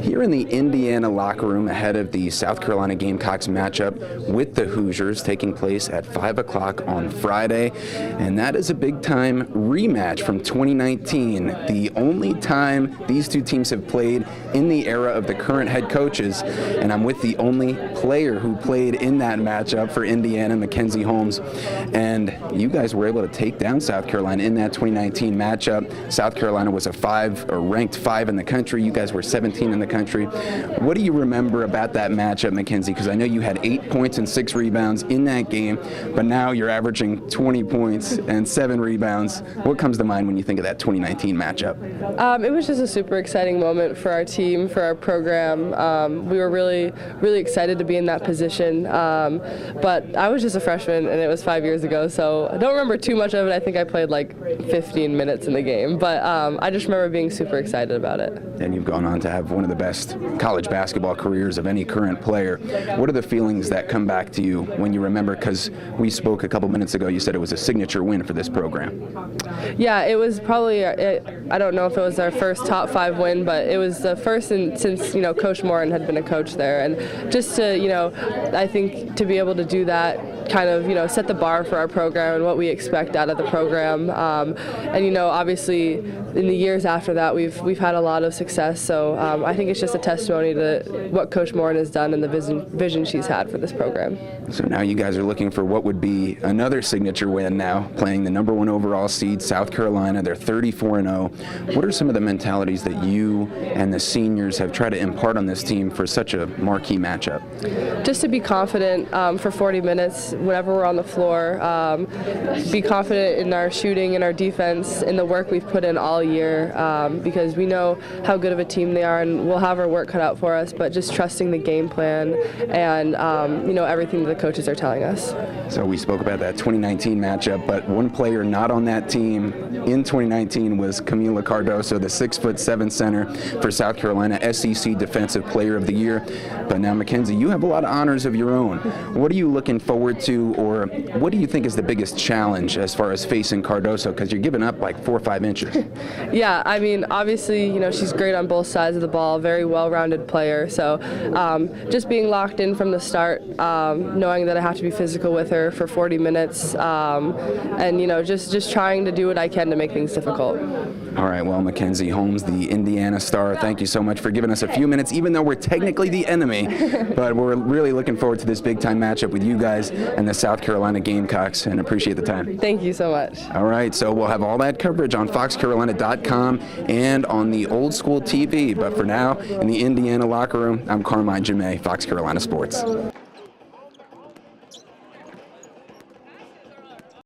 here in the Indiana locker room ahead of the South Carolina Gamecocks matchup with the Hoosiers taking place at 5 o'clock on Friday. And that is a big-time rematch from 2019, the only time these two teams have played in the era of the current head coaches. And I'm with the only player who played in that matchup for Indiana, Mackenzie Holmes. And you guys were able to take down South Carolina in that 2019 matchup. South Carolina was ranked 5 in the country. You guys were 17 in the country. What do you remember about that matchup, Mackenzie? Because I know you had 8 points and 6 rebounds in that game, but now you're averaging 20 points and 7 rebounds. What comes to mind when you think of that 2019 matchup? It was just a super exciting moment for our team, for our program. We were really excited to be in that position, but I was just a freshman and it was 5 years ago, so I don't remember too much of it. I think I played like 15 minutes in the game, but I just remember being super excited about it. And you've gone on to have one of the best college basketball careers of any current player. What are the feelings that come back to you when you remember, because we spoke a couple minutes ago, you said it was a signature win for this program? Yeah, it was probably, I don't know if it was our first top 5 win, but it was the first since Coach Morin had been a coach there. And just to, I think to be able to do that kind of, set the bar for our program and what we expect out of the program. And, obviously in the years after that, we've had a lot of success. So I think it's just a testimony to what Coach Morin has done and the vision she's had for this program. So now you guys are looking for what would be another signature win now, playing the #1 overall seed, South Carolina. They're 34-0. What are some of the mentalities that you and the seniors have tried to impart on this team for such a marquee matchup? Just to be confident for 40 minutes whenever we're on the floor, be confident in our shooting and our defense, in the work we've put in all year, because we know how good of a team they are and we'll have our work cut out for us, but just trusting the game plan and everything that the coaches are telling us. So we spoke about that 2019 matchup, but one player not on that team in 2019 was Camila Cardoso, the 6'7" center for South Carolina, SEC Defensive Player of the Year. But now, Mackenzie, you have a lot of honors of your own. What are you looking forward to, or what do you think is the biggest challenge as far as facing Cardoso? Because you're giving up like 4 or 5 inches. Yeah, I mean, obviously, she's great on both sides of the ball, very well-rounded player. So just being locked in from the start, knowing that I have to be physical with her for 40 minutes, and just trying to do what I can to make things difficult. All right, well, Mackenzie Holmes, the Indiana star, thank you so much for giving us a few minutes, even though we're technically the enemy, but we're really looking forward to this big-time matchup with you guys and the South Carolina Gamecocks, and appreciate the time. Thank you so much. All right, so we'll have all that coverage on foxcarolina.com and on the Old School TV, but for now, in the Indiana locker room, I'm Carmine Gemei, Fox Carolina Sports.